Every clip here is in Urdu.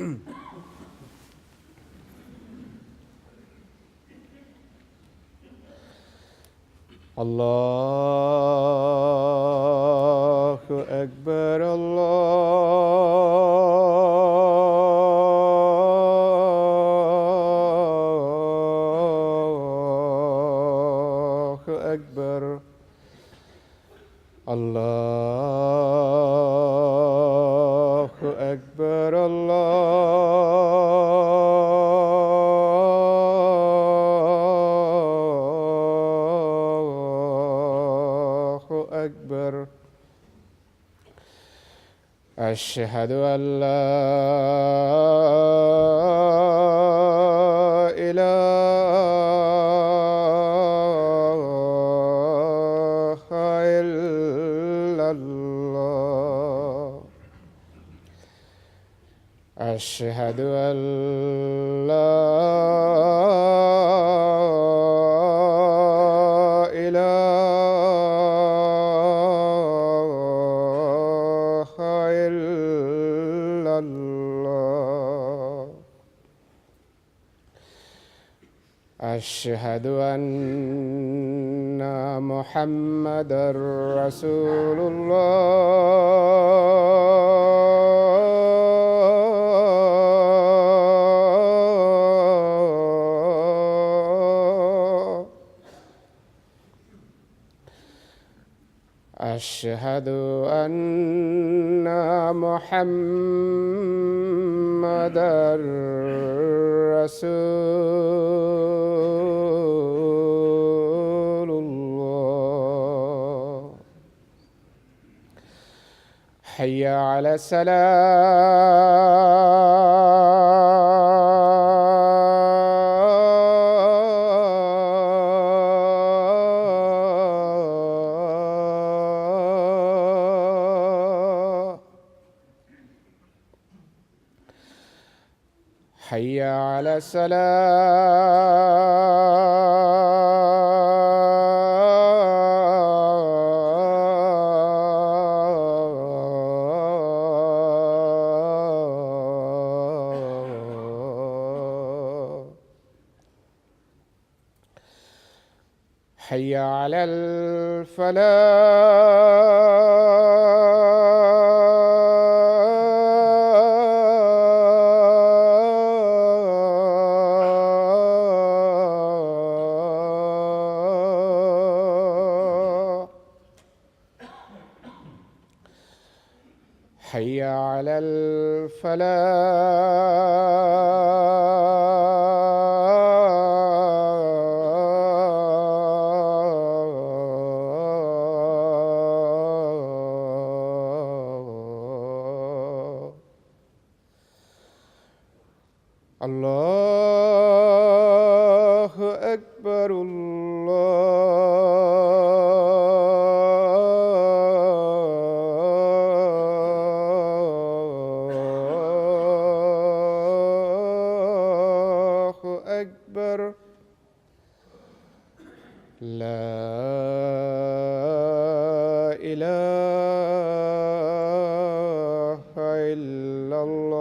الله أكبر الله أكبر الله أكبر الله أكبر. أشهد أن لا إله إلا الله. أشهد أن لا إله إلا الله. أشهد أن محمدًا رسول الله. أشهد أن محمدًا رسول الله. حي على الصلاة. حي على الصلاة. حي على الفلاح. حي على الفلاح. الله أكبر الله أكبر. لا إله إلا الله.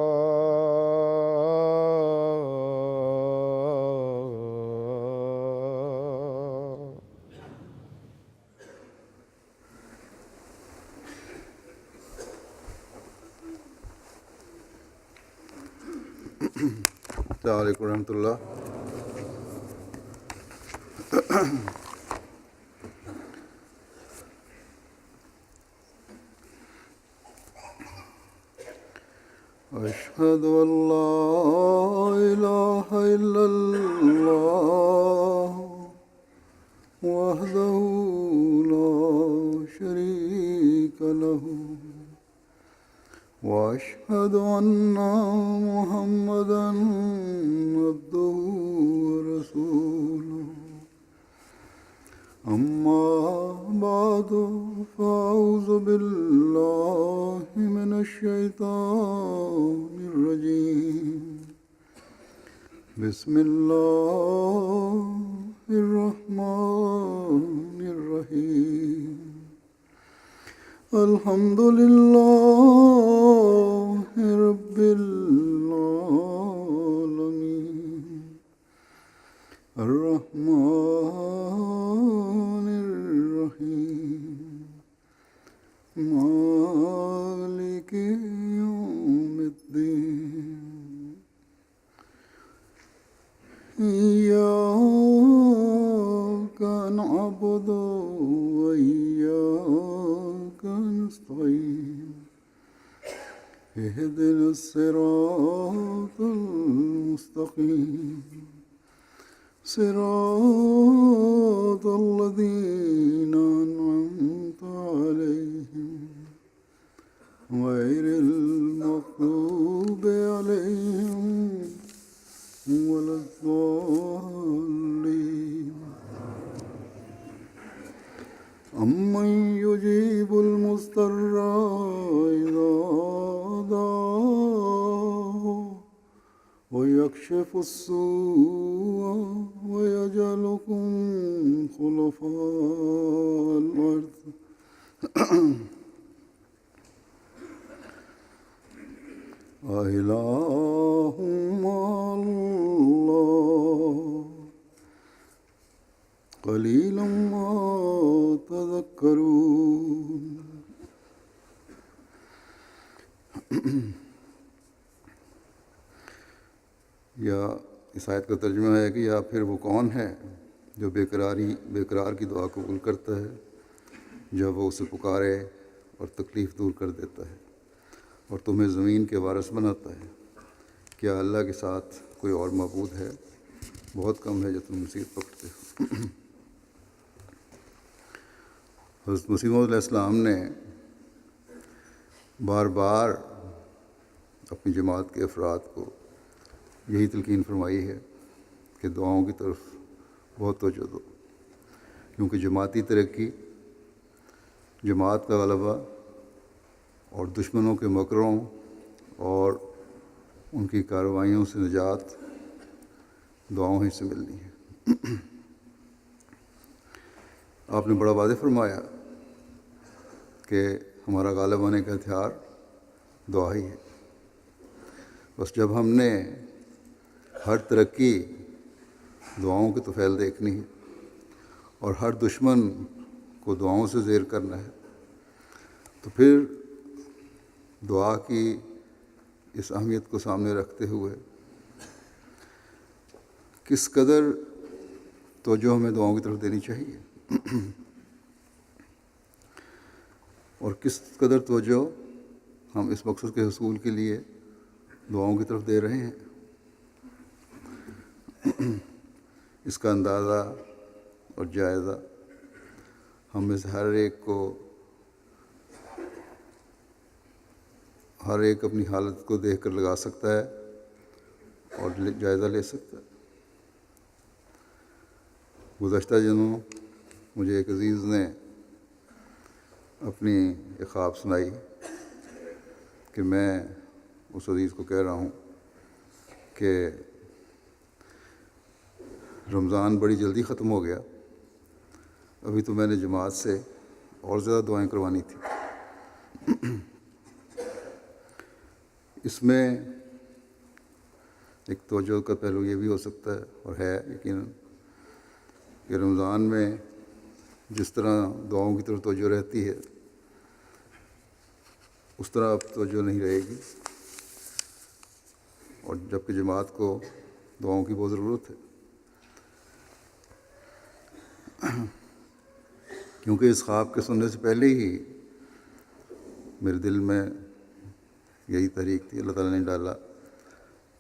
السلام عليكم ورحمة الله. أشهد أن لا إله إلا الله وحده لا شريك له وأشهد أن محمدًا عبده ورسوله. أما بعد فأعوذ بالله من الشيطان الرجيم. بسم الله الرحمن الرحيم. الحمد لله رب العالمين إياك نعبد وإياك نستعين اهدنا الصراط المستقيم صراط الذين أنعمت عليهم غير المغضوب عليهم ولا الضالين أمن يجيب المضطر إذا دعاه ويكشف السوء ويجعلكم خلفاء الأرض أإله مع الله قليلا ما تذكرون. یا اس آیت کا ترجمہ ہے کہ یا پھر وہ کون ہے جو بے قرار کی دعا قبول کرتا ہے جب وہ اسے پکارے اور تکلیف دور کر دیتا ہے اور تمہیں زمین کے وارث بناتا ہے. کیا اللہ کے ساتھ کوئی اور معبود ہے؟ بہت کم ہے جو تم نصیحت پکڑتے ہو. حضرت مسیح موعود علیہ السلام نے بار بار اپنی جماعت کے افراد کو یہی تلقین فرمائی ہے کہ دعاؤں کی طرف بہت توجہ دو، کیونکہ جماعتی ترقی، جماعت کا غلبہ اور دشمنوں کے مکروں اور ان کی کارروائیوں سے نجات دعاؤں ہی سے ملنی ہے. آپ نے بڑا واضح فرمایا کہ ہمارا غالب آنے کا ہتھیار دعا ہی ہے. بس جب ہم نے ہر ترقی دعاؤں کے طفیل دیکھنی ہے اور ہر دشمن کو دعاؤں سے زیر کرنا ہے، تو پھر دعا کی اس اہمیت کو سامنے رکھتے ہوئے کس قدر توجہ ہمیں دعاؤں کی طرف دینی چاہیے اور کس قدر توجہ ہم اس مقصد کے حصول کے لیے دعاؤں کی طرف دے رہے ہیں، اس کا اندازہ اور جائزہ ہم میں سے ہر ایک اپنی حالت کو دیکھ کر لگا سکتا ہے اور جائزہ لے سکتا ہے. گزشتہ دنوں مجھے ایک عزیز نے اپنی ایک خواب سنائی کہ میں اس عزیز کو کہہ رہا ہوں کہ رمضان بڑی جلدی ختم ہو گیا، ابھی تو میں نے جماعت سے اور زیادہ دعائیں کروانی تھی. اس میں ایک توجہ کا پہلو یہ بھی ہو سکتا ہے اور ہے یقیناً کہ رمضان میں جس طرح دعاؤں کی طرف توجہ رہتی ہے اس طرح اب توجہ نہیں رہے گی، اور جبکہ جماعت کو دعاؤں کی بہت ضرورت ہے، کیونکہ اس خواب کے سننے سے پہلے ہی میرے دل میں یہی تحریک تھی، اللہ تعالیٰ نے ڈالا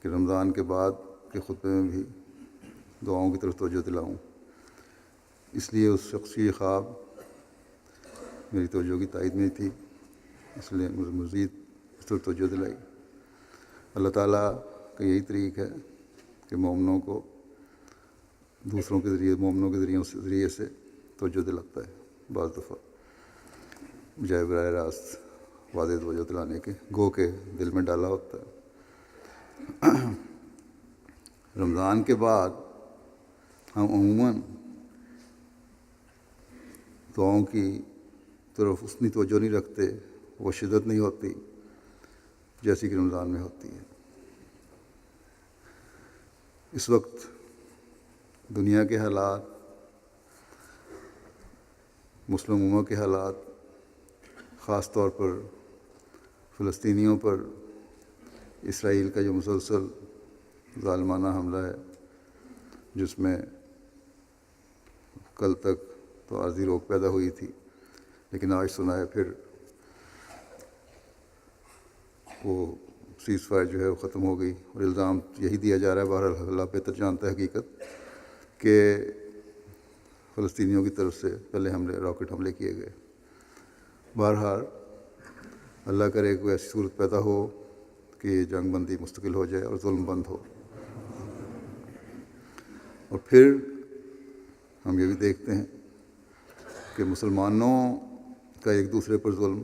کہ رمضان کے بعد کے خطبے میں بھی دعاؤں کی طرف توجہ دلاؤں. اس لیے اس شخص کی خواب میری توجہ کی تائید میں تھی، اس لیے مجھے مزید اس طرف توجہ دلائی. اللہ تعالیٰ کا یہی طریق ہے کہ مومنوں کو دوسروں کے ذریعے سے توجہ دلاتا ہے. بعض دفعہ بجائے براہ راست واضح توجہ دلانے کے گو کے دل میں ڈالا ہوتا ہے. رمضان کے بعد ہم عموماً دعاؤں کی طرف اتنی توجہ نہیں رکھتے، وہ شدت نہیں ہوتی جیسی کہ رمضان میں ہوتی ہے. اس وقت دنیا کے حالات، مسلم امہ کے حالات، خاص طور پر فلسطینیوں پر اسرائیل کا جو مسلسل ظالمانہ حملہ ہے، جس میں کل تک تو عارضی روک پیدا ہوئی تھی، لیکن آج سنا ہے پھر وہ سیز فائر جو ہے وہ ختم ہو گئی، اور الزام یہی دیا جا رہا ہے، بہرحال اللہ بہتر جانتا ہے حقیقت، کہ فلسطینیوں کی طرف سے پہلے راکٹ حملے کیے گئے۔ بہرحال اللہ کرے کوئی ایسی صورت پیدا ہو کہ یہ جنگ بندی مستقل ہو جائے اور ظلم بند ہو۔ اور پھر ہم یہ بھی دیکھتے ہیں کہ مسلمانوں کا ایک دوسرے پر ظلم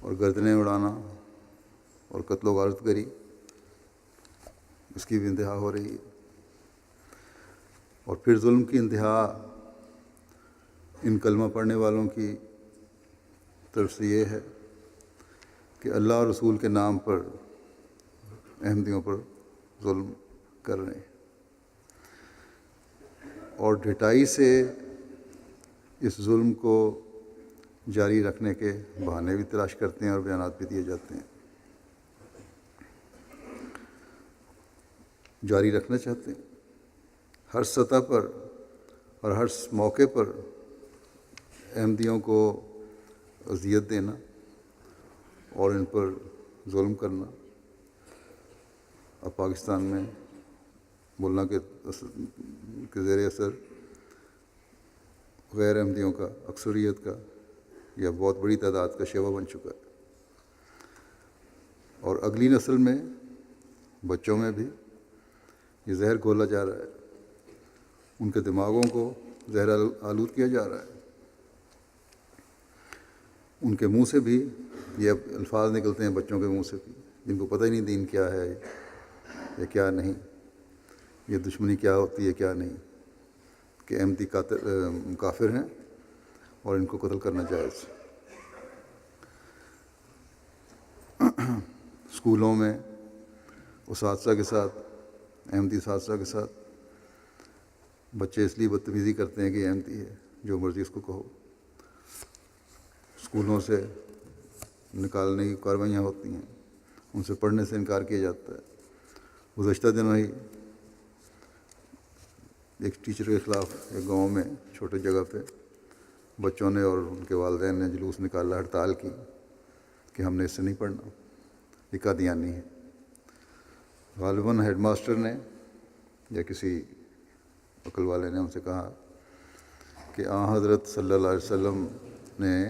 اور گردنیں اڑانا اور قتل و غارت گری، اس کی بھی انتہا ہو رہی ہے۔ اور پھر ظلم کی انتہا ان کلمہ پڑھنے والوں کی طرف سے یہ ہے کہ اللہ اور رسول کے نام پر احمدیوں پر ظلم کر رہے ہیں، اور ڈھٹائی سے اس ظلم کو جاری رکھنے کے بہانے بھی تلاش کرتے ہیں اور بیانات بھی دیے جاتے ہیں۔ جاری رکھنا چاہتے ہیں ہر سطح پر اور ہر موقع پر احمدیوں کو اذیت دینا اور ان پر ظلم کرنا۔ اب پاکستان میں ملا کے زیر اثر غیر احمدیوں کا، اکثریت کا یا بہت بڑی تعداد کا شیوا بن چکا ہے، اور اگلی نسل میں بچوں میں بھی یہ زہر گھولا جا رہا ہے، ان کے دماغوں کو زہر آلود کیا جا رہا ہے، ان کے منہ سے بھی یہ الفاظ نکلتے ہیں بچوں کے منہ سے بھی، جن کو پتہ ہی نہیں دین کیا ہے یا کیا نہیں، یہ دشمنی کیا ہوتی ہے کیا نہیں، کہ احمدی کافر ہیں اور ان کو قتل کرنا جائز۔ اسکولوں میں اساتذہ کے ساتھ، احمدی اساتذہ کے ساتھ بچے اس لیے بدتمیزی کرتے ہیں کہ یہ احمدی ہے، جو مرضی اس کو کہو، اسکولوں سے نکالنے کی کاروائیاں ہوتی ہیں، ان سے پڑھنے سے انکار کیا جاتا ہے۔ گزشتہ دنوں ہی ایک ٹیچر کے خلاف ایک گاؤں میں چھوٹے جگہ پہ بچوں نے اور ان کے والدین نے جلوس نکالا، ہڑتال کی کہ ہم نے اس سے نہیں پڑھنا، یہ قادیانی ہے۔ غالباً ہیڈ ماسٹر نے یا کسی عقل والے نے ان سے کہا کہ حضرت صلی اللہ علیہ وسلم نے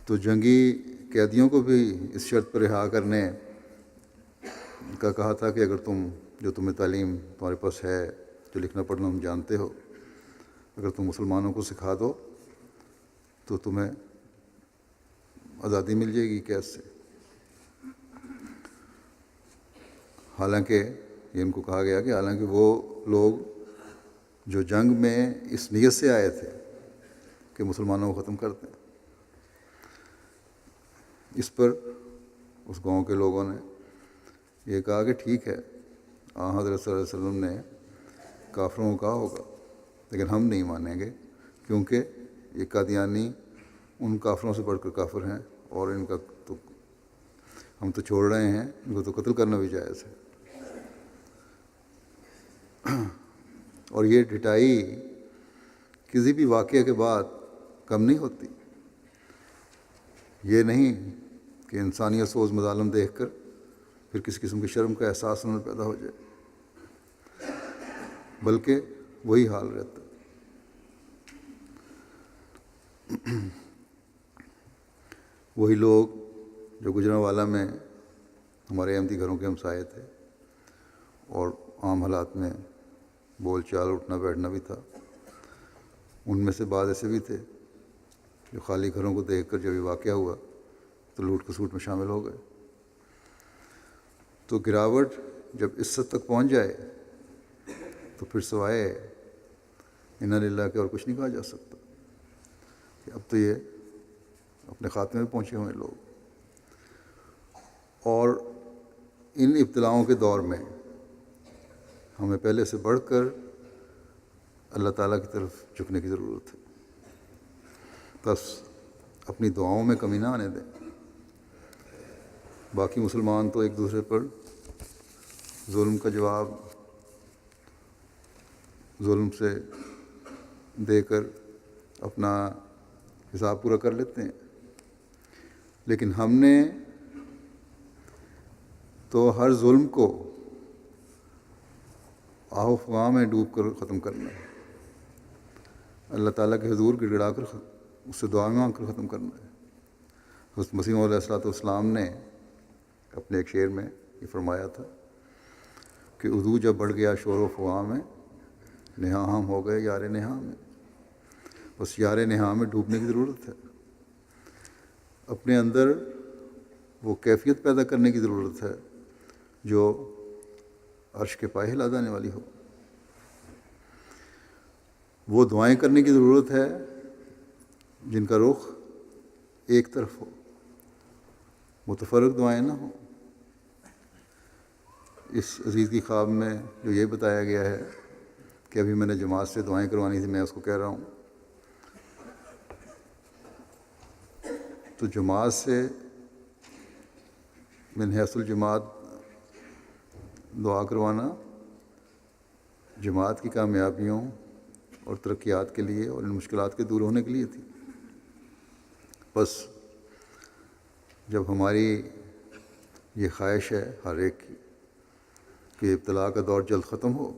تو جنگی قیدیوں کو بھی اس شرط پر رہا کرنے کا کہا تھا کہ اگر تمہیں تعلیم تمہارے پاس ہے، جو لکھنا پڑھنا تم جانتے ہو، اگر تم مسلمانوں کو سکھا دو تو تمہیں آزادی مل جائے گی قید سے۔ حالانکہ یہ ان کو کہا گیا کہ حالانکہ وہ لوگ جو جنگ میں اس نیت سے آئے تھے کہ مسلمانوں کو ختم کر دیں، اس پر اس گاؤں کے لوگوں نے یہ کہا کہ ٹھیک ہے، حضرت صلی اللہ علیہ وسلم نے کافروں کو کہا ہوگا، لیکن ہم نہیں مانیں گے، کیونکہ یہ قادیانی ان کافروں سے بڑھ کر کافر ہیں، اور ان کا تو ہم تو چھوڑ رہے ہیں، ان کو تو قتل کرنا بھی جائز ہے۔ اور یہ ڈھٹائی کسی بھی واقعے کے بعد کم نہیں ہوتی۔ یہ نہیں کہ انسانیت سوز مظالم دیکھ کر پھر کسی قسم کی شرم کا احساس ان میں پیدا ہو جائے، بلکہ وہی حال رہتا ہے۔ وہی لوگ جو گجرانوالہ میں ہمارے احمدی گھروں کے ہمسائے تھے اور عام حالات میں بول چال اٹھنا بیٹھنا بھی تھا، ان میں سے بعض ایسے بھی تھے جو خالی گھروں کو دیکھ کر جب یہ واقعہ ہوا تو لوٹ کسوٹ میں شامل ہو گئے۔ تو گراوٹ جب اس حد تک پہنچ جائے تو پھر سوائے انا للہ کے اور کچھ نہیں کہا جا سکتا، کہ اب تو یہ اپنے خاتمے میں پہنچے ہوئے لوگ۔ اور ان ابتلاؤں کے دور میں ہمیں پہلے سے بڑھ کر اللہ تعالیٰ کی طرف جھکنے کی ضرورت ہے۔ بس اپنی دعاؤں میں کمی نہ آنے دیں۔ باقی مسلمان تو ایک دوسرے پر ظلم کا جواب ظلم سے دے کر اپنا حساب پورا کر لیتے ہیں، لیکن ہم نے تو ہر ظلم کو آہ و فغاں میں ڈوب کر ختم کرنا ہے، اللہ تعالیٰ کے حضور گڑ گڑا کر اس سے دعا مانگ کر ختم کرنا ہے۔ حضرت مسیح علیہ السلام نے اپنے ایک شعر میں یہ فرمایا تھا کہ اردو جب بڑھ گیا شور و فغاں میں، نہاں ہم ہو گئے یار نہاں میں۔ بس یار نہاں میں ڈوبنے کی ضرورت ہے، اپنے اندر وہ کیفیت پیدا کرنے کی ضرورت ہے جو عرش کے پائے ہلا جانے والی ہو، وہ دعائیں کرنے کی ضرورت ہے جن کا رخ ایک طرف ہو، متفرق دعائیں نہ ہوں۔ اس عزیز کی خواب میں جو یہ بتایا گیا ہے کہ ابھی میں نے جماعت سے دعائیں کروانی تھی، میں اس کو کہہ رہا ہوں، تو جماعت سے من حیث الجماعت دعا کروانا جماعت کی کامیابیوں اور ترقیات کے لیے اور ان مشکلات کے دور ہونے کے لیے تھی۔ بس جب ہماری یہ خواہش ہے ہر ایک کی کہ ابتلا کا دور جلد ختم ہو،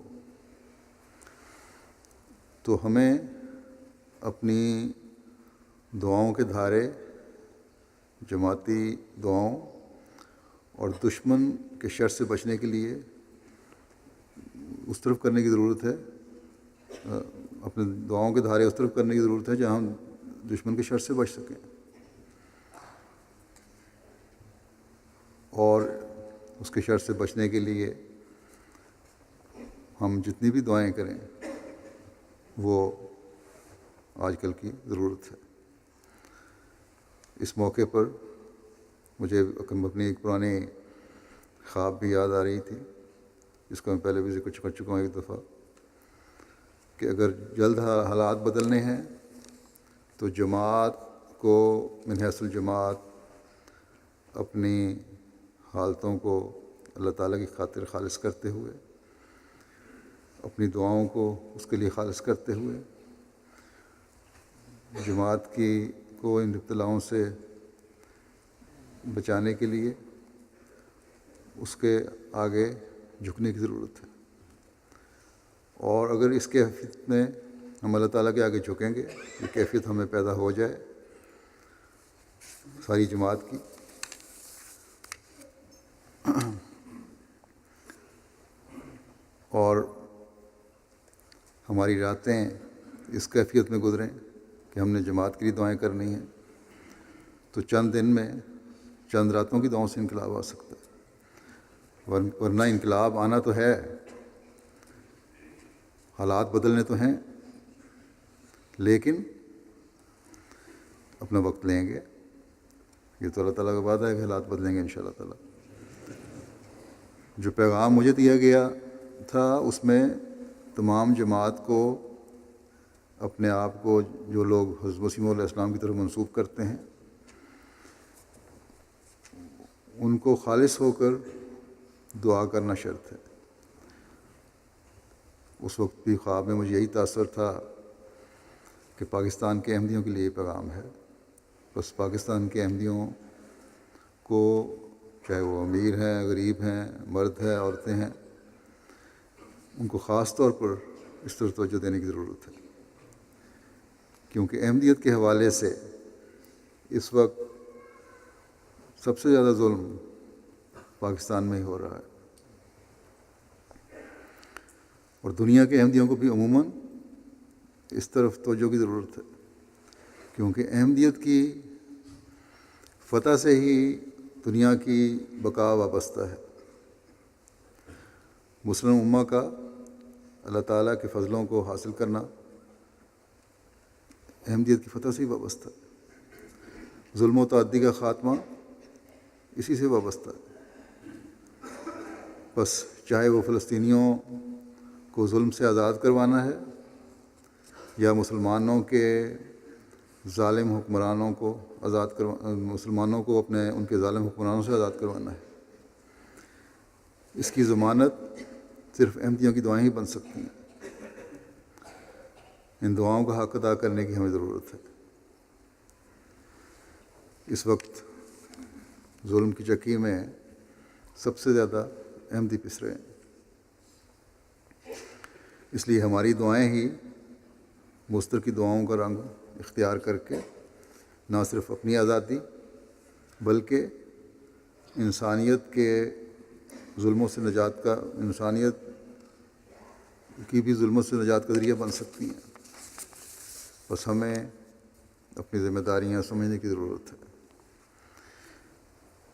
تو ہمیں اپنی دعاؤں کے دھارے جماعتی دعاؤں اور دشمن کے شر سے بچنے کے لیے اس طرف کرنے کی ضرورت ہے، اپنے دعاؤں کے دھارے اس طرف کرنے کی ضرورت ہے جہاں ہم دشمن کے شر سے بچ سکیں، اور اس کے شر سے بچنے کے لیے ہم جتنی بھی دعائیں کریں وہ آج کل کی ضرورت ہے۔ اس موقع پر مجھے اپنی ایک پرانی خواب بھی یاد آ رہی تھی، جس کو میں پہلے بھی ذکر کر چکا ہوں ایک دفعہ، کہ اگر جلد حالات بدلنے ہیں تو جماعت کو من حیث الجماعت اپنی حالتوں کو اللہ تعالیٰ کی خاطر خالص کرتے ہوئے، اپنی دعاؤں کو اس کے لیے خالص کرتے ہوئے، جماعت کو ان ابتلاؤں سے بچانے کے لیے اس کے آگے جھکنے کی ضرورت ہے۔ اور اگر اس کیفیت میں ہم اللہ تعالیٰ کے آگے جھکیں گے، یہ کیفیت ہمیں پیدا ہو جائے ساری جماعت کی، اور ہماری راتیں اس کیفیت میں گزریں کہ ہم نے جماعت کے لیے دعائیں کرنی ہیں، تو چند دن میں چند راتوں کی دعاؤں سے انقلاب آ سکتا ہے، ورنہ انقلاب آنا تو ہے، حالات بدلنے تو ہیں، لیکن اپنا وقت لیں گے۔ یہ تو اللہ تعالیٰ کا وعدہ ہے کہ حالات بدلیں گے انشاءاللہ تعالیٰ۔ جو پیغام مجھے دیا گیا تھا اس میں تمام جماعت کو، اپنے آپ کو جو لوگ حضرت مسیح علیہ السلام کی طرف منسوب کرتے ہیں، ان کو خالص ہو کر دعا کرنا شرط ہے۔ اس وقت بھی خواب میں مجھے یہی تاثر تھا کہ پاکستان کے احمدیوں کے لیے یہ پیغام ہے۔ بس پاکستان کے احمدیوں کو، چاہے وہ امیر ہیں، غریب ہیں، مرد ہیں، عورتیں ہیں، ان کو خاص طور پر اس طرف توجہ دینے کی ضرورت ہے، کیونکہ احمدیت کے حوالے سے اس وقت سب سے زیادہ ظلم پاکستان میں ہی ہو رہا ہے، اور دنیا کے احمدیوں کو بھی عموماً اس طرف توجہ کی ضرورت ہے، کیونکہ احمدیت کی فتح سے ہی دنیا کی بقا وابستہ ہے۔ مسلم امہ کا اللہ تعالیٰ کے فضلوں کو حاصل کرنا احمدیت کی فتح سے ہی وابستہ ہے، ظلم و تعدی کا خاتمہ اسی سے وابستہ ہے۔ بس چاہے وہ فلسطینیوں کو ظلم سے آزاد کروانا ہے یا مسلمانوں کے ظالم حکمرانوں کو مسلمانوں کو ان کے ظالم حکمرانوں سے آزاد کروانا ہے، اس کی ضمانت صرف احمدیوں کی دعائیں ہی بن سکتی ہیں۔ ان دعاؤں کا حق ادا کرنے کی ہمیں ضرورت ہے۔ اس وقت ظلم کی چکی میں سب سے زیادہ احمدی پس رہے ہیں، اس لیے ہماری دعائیں ہی مستر کی دعاؤں کا رنگ اختیار کر کے نہ صرف اپنی آزادی بلکہ انسانیت کے ظلموں سے نجات کا، انسانیت کی بھی ظلموں سے نجات کا ذریعہ بن سکتی ہیں۔ بس ہمیں اپنی ذمہ داریاں سمجھنے کی ضرورت ہے۔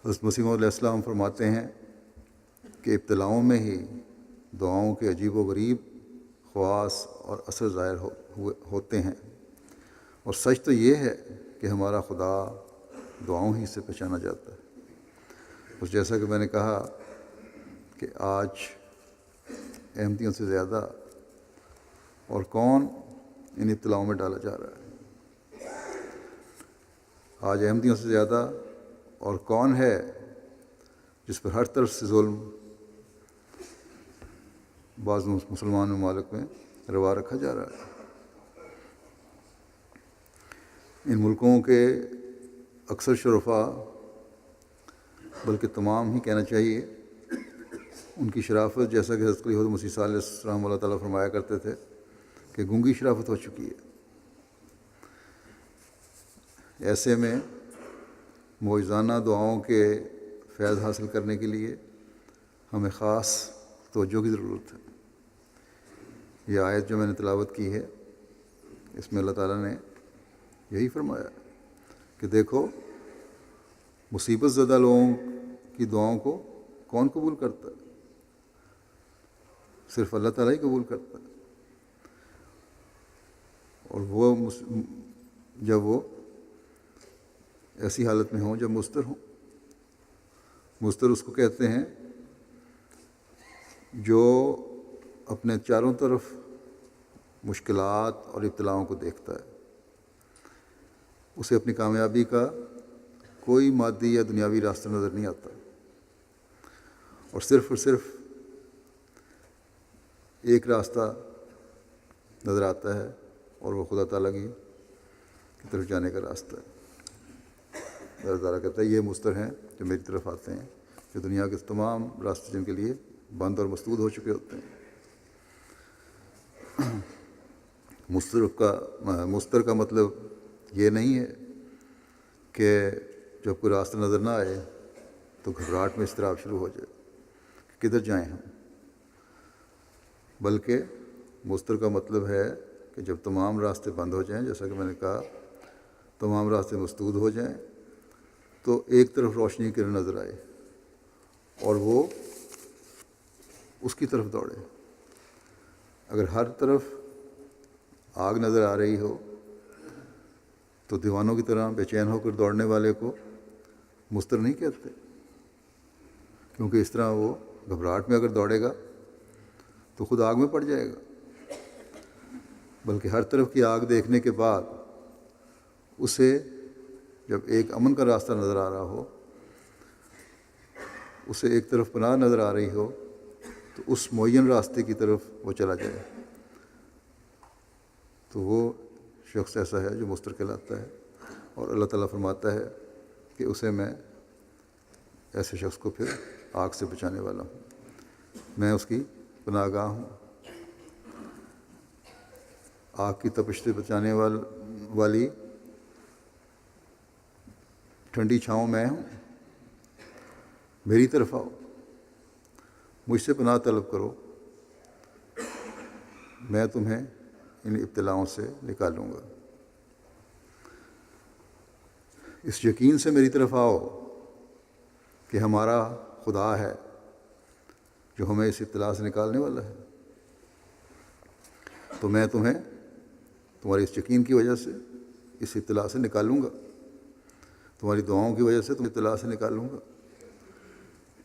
حضرت مسیح موعود علیہ السلام فرماتے ہیں کہ ابتلاؤں میں ہی دعاؤں کے عجیب و غریب خواص اور اثر ظاہر ہوتے ہیں، اور سچ تو یہ ہے کہ ہمارا خدا دعاؤں ہی سے پہچانا جاتا ہے۔ بس جیسا کہ میں نے کہا کہ آج احمدیوں سے زیادہ اور کون ان ابتلاؤں میں ڈالا جا رہا ہے؟ آج احمدیوں سے زیادہ اور کون ہے جس پر ہر طرف سے ظلم بعض مسلمان ممالک میں روا رکھا جا رہا ہے؟ ان ملکوں کے اکثر شرفاء، بلکہ تمام ہی کہنا چاہیے، ان کی شرافت جیسا کہ حضرت مسیح مسیح علیہ السلام اللہ تعالیٰ فرمایا کرتے تھے کہ گونگی شرافت ہو چکی ہے۔ ایسے میں معجزانہ دعاؤں کے فیض حاصل کرنے کے لیے ہمیں خاص توجہ کی ضرورت ہے۔ یہ آیت جو میں نے تلاوت کی ہے، اس میں اللہ تعالیٰ نے یہی فرمایا کہ دیکھو مصیبت زدہ لوگوں کی دعاؤں کو کون قبول کرتا ہے؟ صرف اللہ تعالیٰ ہی قبول کرتا ہے، اور وہ جب وہ ایسی حالت میں ہوں جب مستر ہوں۔ مستر اس کو کہتے ہیں جو اپنے چاروں طرف مشکلات اور ابتلاؤں کو دیکھتا ہے، اسے اپنی کامیابی کا کوئی مادی یا دنیاوی راستہ نظر نہیں آتا، اور صرف ایک راستہ نظر آتا ہے، اور وہ خدا تعالیٰ کی طرف جانے کا راستہ ہے۔ اللہ تعالیٰ کہتا ہے یہ مستر ہیں جو میری طرف آتے ہیں، جو دنیا کے تمام راستے جن کے لیے بند اور مسدود ہو چکے ہوتے ہیں۔ مستر کا مطلب یہ نہیں ہے کہ جب کوئی راستہ نظر نہ آئے تو گھبراہٹ میں اضطراب شروع ہو جائے کہ کدھر جائیں ہم، بلکہ مستر کا مطلب ہے کہ جب تمام راستے بند ہو جائیں، جیسا کہ میں نے کہا تمام راستے مسدود ہو جائیں، تو ایک طرف روشنی کی کرن نظر آئے اور وہ اس کی طرف دوڑے۔ اگر ہر طرف آگ نظر آ رہی ہو تو دیوانوں کی طرح بے چین ہو کر دوڑنے والے کو مستر نہیں کہتے، کیونکہ اس طرح وہ گھبراہٹ میں اگر دوڑے گا تو خود آگ میں پڑ جائے گا، بلکہ ہر طرف کی آگ دیکھنے کے بعد اسے جب ایک امن کا راستہ نظر آ رہا ہو، اسے ایک طرف پناہ نظر آ رہی ہو، تو اس معین راستے کی طرف وہ چلا جائے، تو وہ شخص ایسا ہے جو مستر کہلاتا ہے۔ اور اللہ تعالیٰ فرماتا ہے کہ اسے میں ایسے شخص کو پھر آگ سے بچانے والا ہوں، میں اس کی پناہ گاہ ہوں، آگ کی تپش سے بچانے والی ٹھنڈی چھاؤں میں ہوں، میری طرف آؤ، مجھ سے پناہ طلب کرو، میں تمہیں ان ابتلاؤں سے نکالوں گا۔ اس یقین سے میری طرف آؤ کہ ہمارا خدا ہے جو ہمیں اس ابتلا سے نکالنے والا ہے، تو میں تمہیں تمہاری اس یقین کی وجہ سے اس ابتلا سے نکالوں گا، تمہاری دعاؤں کی وجہ سے تم ابتلا سے نکالوں گا۔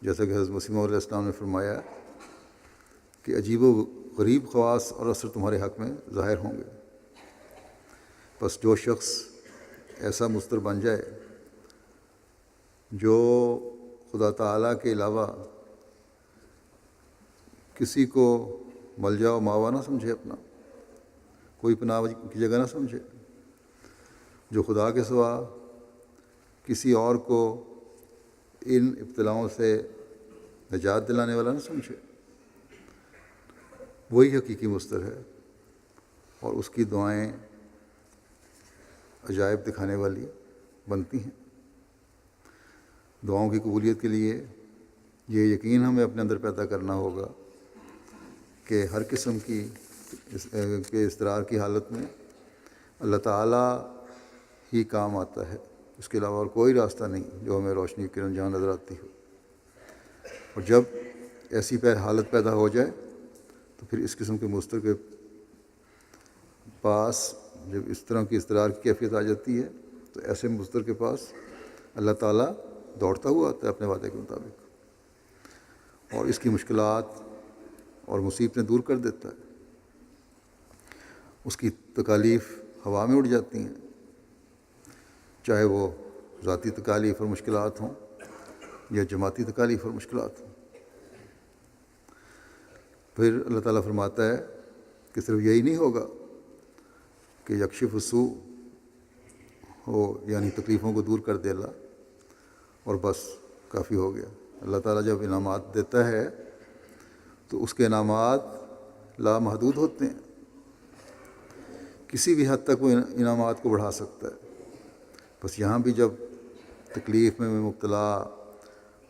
جیسا کہ حضرت مسیح علیہ السلام نے فرمایا کہ عجیب و غریب خواص اور اثر تمہارے حق میں ظاہر ہوں گے۔ بس جو شخص ایسا مستر بن جائے جو خدا تعالیٰ کے علاوہ کسی کو ملجا و ماوا نہ سمجھے اپنا، کوئی پناہ کی جگہ نہ سمجھے، جو خدا کے سوا کسی اور کو ان ابتلاؤں سے نجات دلانے والا نہ سمجھے، وہی حقیقی مستر ہے، اور اس کی دعائیں عجائب دکھانے والی بنتی ہیں۔ دعاؤں کی قبولیت کے لیے یہ یقین ہمیں اپنے اندر پیدا کرنا ہوگا کہ ہر قسم کی اضطرار کی حالت میں اللہ تعالیٰ ہی کام آتا ہے، اس کے علاوہ اور کوئی راستہ نہیں جو ہمیں روشنی کی کرن جہاں نظر آتی ہو۔ اور جب ایسی حالت پیدا ہو جائے تو پھر اس قسم کے مستر کے پاس جب اس طرح کی اضطرار کی کیفیت آ جاتی ہے تو ایسے مستر کے پاس اللہ تعالیٰ دوڑتا ہوا آتا ہے اپنے وعدے کے مطابق، اور اس کی مشکلات اور مصیبتیں دور کر دیتا ہے۔ اس کی تکالیف ہوا میں اڑ جاتی ہیں، چاہے وہ ذاتی تکالیف اور مشکلات ہوں یا جماعتی تکالیف اور مشکلات ہوں۔ پھر اللہ تعالیٰ فرماتا ہے کہ صرف یہی نہیں ہوگا کہ یکشف السوء ہو، یعنی تکلیفوں کو دور کر دے اللہ اور بس کافی ہو گیا۔ اللہ تعالیٰ جب انعامات دیتا ہے تو اس کے انعامات لامحدود ہوتے ہیں، کسی بھی حد تک وہ انعامات کو بڑھا سکتا ہے۔ بس یہاں بھی جب تکلیف میں مبتلا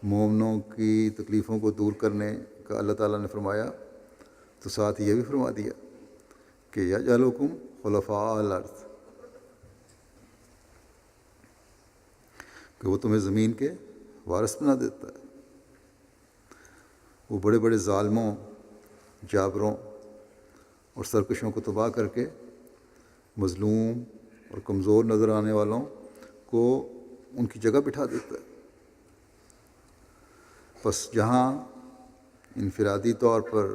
مومنوں کی تکلیفوں کو دور کرنے کا اللہ تعالیٰ نے فرمایا تو ساتھ یہ بھی فرما دیا کہ یجعلکم خلفاء الارض، کہ وہ تمہیں زمین کے وارث بنا دیتا ہے۔ وہ بڑے بڑے ظالموں، جابروں اور سرکشوں کو تباہ کر کے مظلوم اور کمزور نظر آنے والوں کو ان کی جگہ بٹھا دیتا ہے۔ بس جہاں انفرادی طور پر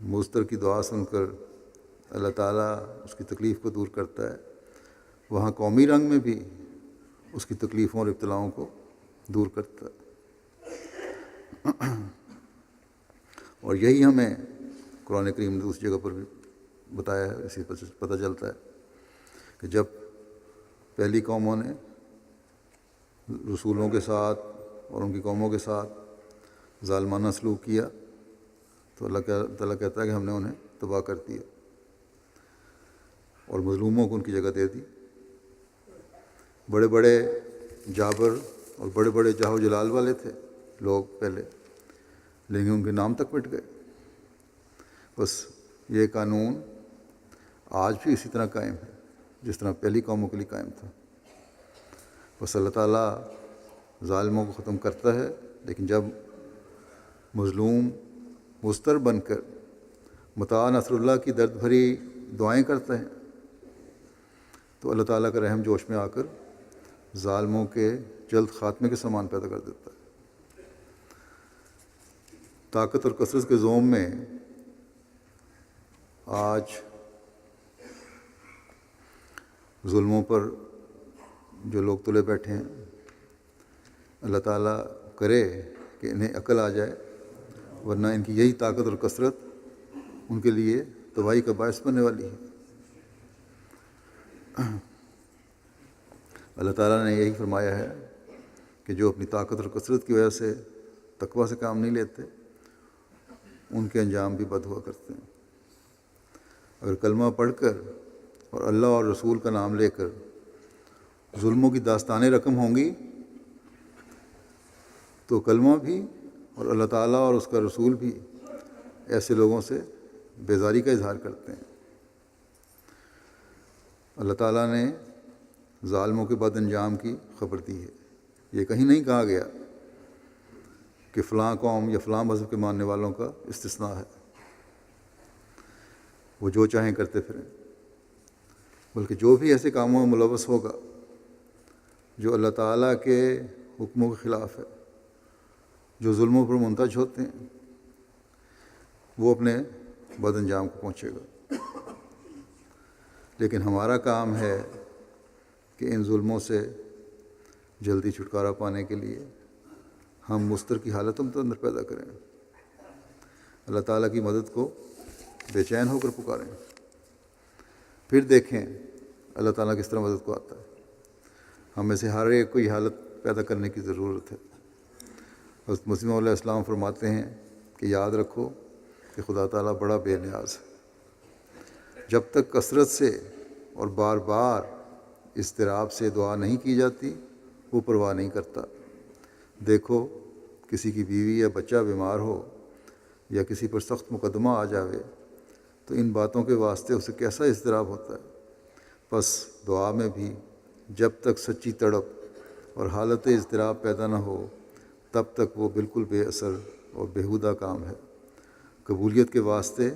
مضطر کی دعا سن کر اللہ تعالیٰ اس کی تکلیف کو دور کرتا ہے، وہاں قومی رنگ میں بھی اس کی تکلیفوں اور ابتلاؤں کو دور کرتا ہے۔ اور یہی ہمیں قرآن کریم نے دوسری جگہ پر بھی بتایا ہے، اسی پر پتہ چلتا ہے کہ جب پہلی قوموں نے رسولوں کے ساتھ اور ان کی قوموں کے ساتھ ظالمانہ سلوک کیا تو اللہ تعالیٰ کہتا ہے کہ ہم نے انہیں تباہ کر دیا اور مظلوموں کو ان کی جگہ دے دی۔ بڑے بڑے جابر اور بڑے بڑے جاہ و جلال والے تھے لوگ پہلے، لیکن ان کے نام تک مٹ گئے۔ بس یہ قانون آج بھی اسی طرح قائم ہے جس طرح پہلی قوموں کے لیے قائم تھا۔ بس اللہ تعالیٰ ظالموں کو ختم کرتا ہے، لیکن جب مظلوم مضطر بن کر متاع نصر اللہ کی درد بھری دعائیں کرتا ہے تو اللہ تعالیٰ کا رحم جوش میں آ کر ظالموں کے جلد خاتمے کے سامان پیدا کر دیتا ہے۔ طاقت اور کثرت کے زوم میں آج ظلموں پر جو لوگ تلے بیٹھے ہیں، اللہ تعالیٰ کرے کہ انہیں عقل آ جائے، ورنہ ان کی یہی طاقت اور کثرت ان کے لیے تباہی کا باعث بننے والی ہے۔ اللہ تعالیٰ نے یہی فرمایا ہے کہ جو اپنی طاقت اور کثرت کی وجہ سے تقویٰ سے کام نہیں لیتے ان کے انجام بھی بد ہوا کرتے ہیں۔ اگر کلمہ پڑھ کر اور اللہ اور رسول کا نام لے کر ظلموں کی داستانیں رقم ہوں گی تو کلمہ بھی اور اللہ تعالیٰ اور اس کا رسول بھی ایسے لوگوں سے بیزاری کا اظہار کرتے ہیں۔ اللہ تعالیٰ نے ظالموں کے بد انجام کی خبر دی ہے۔ یہ کہیں نہیں کہا گیا کہ فلاں قوم یا فلاں مذہب کے ماننے والوں کا استثناء ہے، وہ جو چاہیں کرتے پھریں، بلکہ جو بھی ایسے کاموں میں ملوث ہوگا جو اللہ تعالیٰ کے حکموں کے خلاف ہے، جو ظلموں پر منتج ہوتے ہیں، وہ اپنے بد انجام کو پہنچے گا۔ لیکن ہمارا کام ہے کہ ان ظلموں سے جلدی چھٹکارا پانے کے لیے ہم مضطر کی حالت ہم اندر پیدا کریں، اللہ تعالیٰ کی مدد کو بے چین ہو کر پکاریں۔ پھر دیکھیں اللہ تعالیٰ کس طرح مدد کو آتا ہے۔ ہم میں سے ہر ایک کو یہ حالت پیدا کرنے کی ضرورت ہے۔ حضرت مسیح علیہ السلام فرماتے ہیں کہ یاد رکھو کہ خدا تعالیٰ بڑا بے نیاز ہے۔ جب تک کثرت سے اور بار بار اضطراب سے دعا نہیں کی جاتی وہ پرواہ نہیں کرتا۔ دیکھو کسی کی بیوی یا بچہ بیمار ہو یا کسی پر سخت مقدمہ آ جاوے تو ان باتوں کے واسطے اسے کیسا اضطراب ہوتا ہے۔ پس دعا میں بھی جب تک سچی تڑپ اور حالت اضطراب پیدا نہ ہو تب تک وہ بالکل بے اثر اور بیہودہ کام ہے۔ قبولیت کے واسطے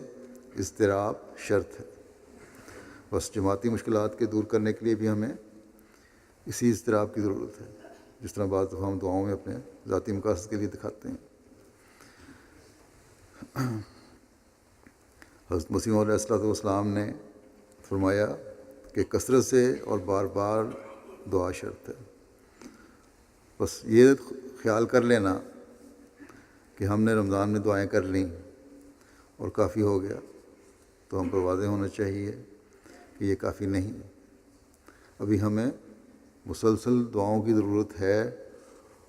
اضطراب شرط ہے۔ بس جماعتی مشکلات کے دور کرنے کے لیے بھی ہمیں اسی اضطراب کی ضرورت ہے، جس طرح بعض دفعہ ہم دعاؤں میں اپنے ذاتی مقاصد کے لیے دکھاتے ہیں۔ حضرت مسیح علیہ السلام نے فرمایا کہ کثرت سے اور بار بار دعا شرط ہے۔ بس یہ خیال کر لینا کہ ہم نے رمضان میں دعائیں کر لیں اور کافی ہو گیا تو ہم پر واضح ہونا چاہیے کہ یہ کافی نہیں ہے۔ ابھی ہمیں مسلسل دعاؤں کی ضرورت ہے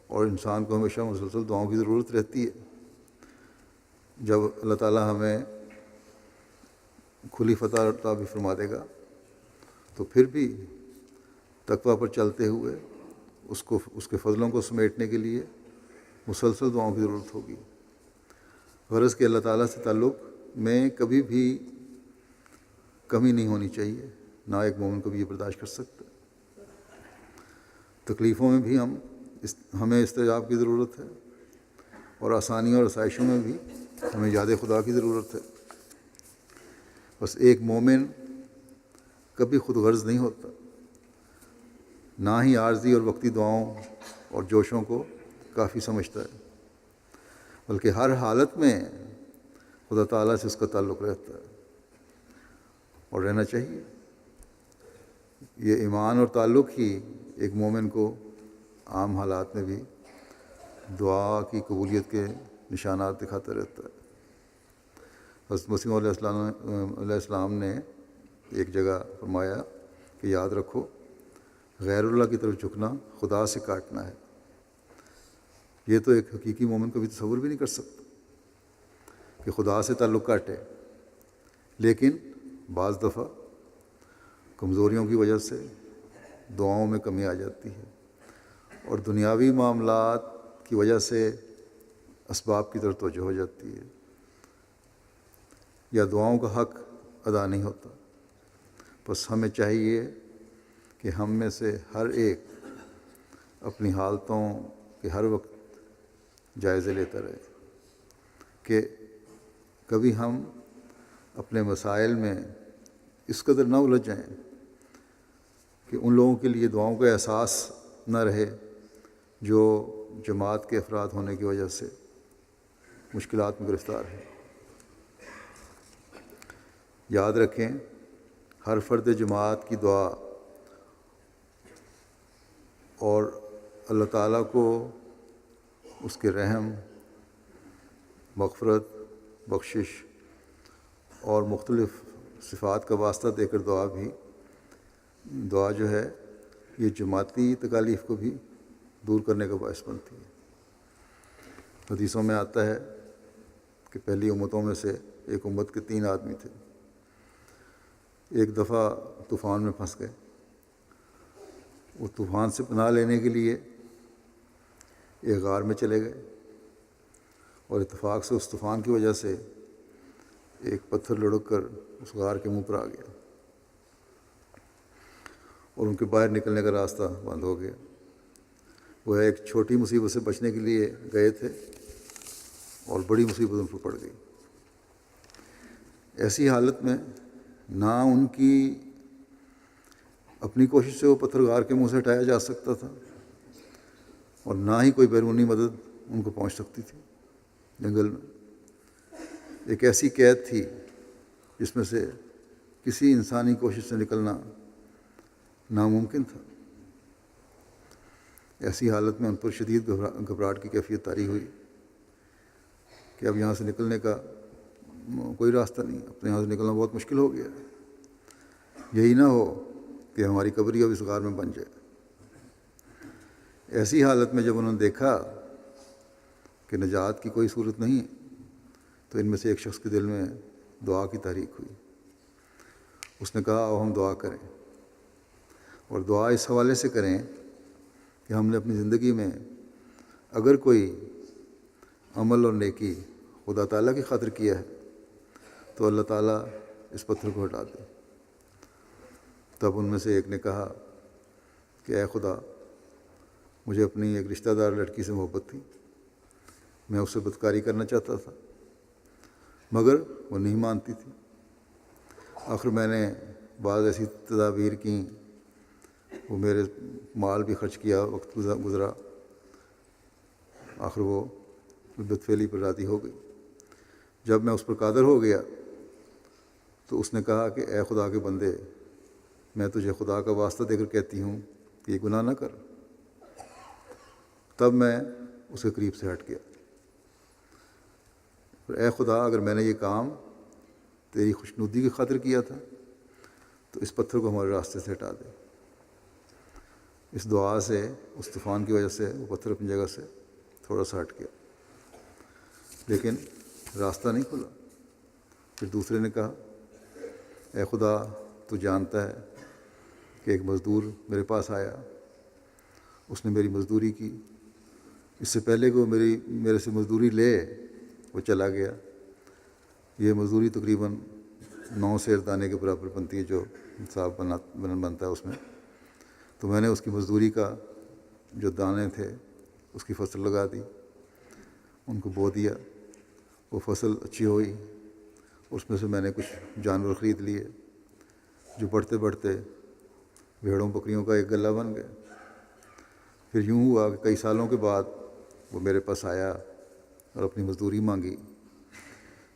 اور انسان کو ہمیشہ مسلسل دعاؤں کی ضرورت رہتی ہے۔ جب اللہ تعالیٰ ہمیں کھلی فتح عطا بھی فرما دے گا تو پھر بھی تقویٰ پر چلتے ہوئے اس کے فضلوں کو سمیٹنے کے لیے مسلسل دعاؤں کی ضرورت ہوگی۔ غرض کہ اللہ تعالیٰ سے تعلق میں کبھی بھی کمی نہیں ہونی چاہیے، نہ ایک مومن کو بھی یہ برداشت کر سکتا۔ تکلیفوں میں بھی ہمیں استجاب کی ضرورت ہے اور آسانیوں اور آسائشوں میں بھی ہمیں یاد خدا کی ضرورت ہے۔ بس ایک مومن کبھی خود غرض نہیں ہوتا، نہ ہی عارضی اور وقتی دعاؤں اور جوشوں کو کافی سمجھتا ہے، بلکہ ہر حالت میں خدا تعالیٰ سے اس کا تعلق رہتا ہے اور رہنا چاہیے۔ یہ ایمان اور تعلق ہی ایک مومن کو عام حالات میں بھی دعا کی قبولیت کے نشانات دکھاتا رہتا ہے۔ حضرت مسیح علیہ السلام نے ایک جگہ فرمایا کہ یاد رکھو غیر اللہ کی طرف جھکنا خدا سے کاٹنا ہے۔ یہ تو ایک حقیقی مومن کو بھی تصور بھی نہیں کر سکتا کہ خدا سے تعلق کاٹے، لیکن بعض دفعہ کمزوریوں کی وجہ سے دعاؤں میں کمی آ جاتی ہے اور دنیاوی معاملات کی وجہ سے اسباب کی طرف توجہ ہو جاتی ہے یا دعاؤں کا حق ادا نہیں ہوتا۔ بس ہمیں چاہیے کہ ہم میں سے ہر ایک اپنی حالتوں کے ہر وقت جائزے لیتا رہے کہ کبھی ہم اپنے مسائل میں اس قدر نہ الجھ جائیں کہ ان لوگوں کے لیے دعاؤں کا احساس نہ رہے جو جماعت کے افراد ہونے کی وجہ سے مشکلات میں گرفتار ہیں۔ یاد رکھیں ہر فرد جماعت کی دعا اور اللہ تعالیٰ کو اس کے رحم، مغفرت، بخشش اور مختلف صفات کا واسطہ دے کر دعا جو ہے یہ جماعتی تکالیف کو بھی دور کرنے کا باعث بنتی ہے۔ حدیثوں میں آتا ہے کہ پہلی امتوں میں سے ایک امت کے 3 آدمی تھے۔ ایک دفعہ طوفان میں پھنس گئے۔ وہ طوفان سے پناہ لینے کے لیے ایک غار میں چلے گئے اور اتفاق سے اس طوفان کی وجہ سے ایک پتھر لڑک کر اس غار کے منہ پر آ گیا اور ان کے باہر نکلنے کا راستہ بند ہو گیا۔ وہ ایک چھوٹی مصیبت سے بچنے کے لیے گئے تھے اور بڑی مصیبت ان پر پڑ گئی۔ ایسی حالت میں نہ ان کی اپنی کوشش سے وہ پتھر غار کے منہ سے ہٹایا جا سکتا تھا اور نہ ہی کوئی بیرونی مدد ان کو پہنچ سکتی تھی۔ جنگل میں ایک ایسی قید تھی جس میں سے کسی انسانی کوشش سے نکلنا ناممکن تھا۔ ایسی حالت میں ان پر شدید گھبراہٹ کی کیفیت طاری ہوئی کہ اب یہاں سے نکلنے کا کوئی راستہ نہیں، اپنے یہاں سے نکلنا بہت مشکل ہو گیا۔ یہی نہ ہو کہ ہماری قبری اب اس غار میں بن جائے۔ ایسی حالت میں جب انہوں نے دیکھا کہ نجات کی کوئی صورت نہیں، تو ان میں سے ایک شخص کے دل میں دعا کی تحریک ہوئی۔ اس نے کہا آؤ ہم دعا کریں، اور دعا اس حوالے سے کریں کہ ہم نے اپنی زندگی میں اگر کوئی عمل اور نیکی خدا تعالیٰ کی خاطر کیا ہے تو اللہ تعالیٰ اس پتھر کو ہٹا دے۔ تب ان میں سے ایک نے کہا کہ اے خدا، مجھے اپنی ایک رشتہ دار لڑکی سے محبت تھی، میں اس سے بدکاری کرنا چاہتا تھا مگر وہ نہیں مانتی تھی۔ آخر میں نے بعض ایسی تدابیر کیں، وہ میرے مال بھی خرچ کیا، وقت گزرا، آخر وہ بدت فعلی پر راضی ہو گئی۔ جب میں اس پر قادر ہو گیا تو اس نے کہا کہ اے خدا کے بندے، میں تجھے خدا کا واسطہ دے کر کہتی ہوں کہ یہ گناہ نہ کر۔ تب میں اس کے قریب سے ہٹ گیا۔ اے خدا، اگر میں نے یہ کام تیری خوشنودی کی خاطر کیا تھا تو اس پتھر کو ہمارے راستے سے ہٹا دے۔ اس دعا سے، اس طوفان کی وجہ سے وہ پتھر اپنی جگہ سے تھوڑا سا ہٹ گیا، لیکن راستہ نہیں کھلا۔ پھر دوسرے نے کہا اے خدا، تو جانتا ہے کہ ایک مزدور میرے پاس آیا، اس نے میری مزدوری کی، اس سے پہلے کہ وہ میرے سے مزدوری لے وہ چلا گیا۔ یہ مزدوری تقریباً 9 سیر دانے کے برابر بنتی ہے جو صاحب بنتا ہے اس میں۔ تو میں نے اس کی مزدوری کا جو دانے تھے اس کی فصل لگا دی، ان کو بو دیا، وہ فصل اچھی ہوئی، اس میں سے میں نے کچھ جانور خرید لیے جو بڑھتے بڑھتے بھیڑوں بکریوں کا ایک گلہ بن گئے۔ پھر یوں ہوا کہ کئی سالوں کے بعد وہ میرے پاس آیا اور اپنی مزدوری مانگی۔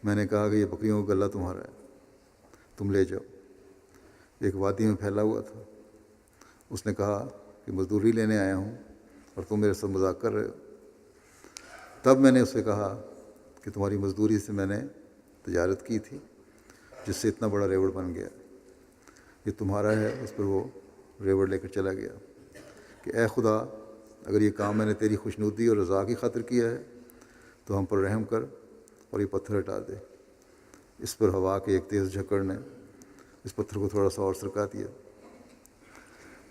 میں نے کہا کہ یہ بکریوں کا گلہ تمہارا ہے، تم لے جاؤ۔ ایک وادی میں پھیلا ہوا تھا۔ اس نے کہا کہ مزدوری لینے آیا ہوں اور تم میرے ساتھ مذاق کر رہے ہو۔ تب میں نے اس سے کہا کہ تمہاری مزدوری سے میں نے تجارت کی تھی جس سے اتنا بڑا ریوڑ بن گیا، یہ تمہارا ہے۔ اس پر وہ ریوڑ لے کر چلا گیا کہ اے خدا، اگر یہ کام میں نے تیری خوشنودی اور رضا کی خاطر کیا ہے تو ہم پر رحم کر اور یہ پتھر ہٹا دے۔ اس پر ہوا کے ایک تیز جھکڑ نے اس پتھر کو تھوڑا سا اور سرکا دیا،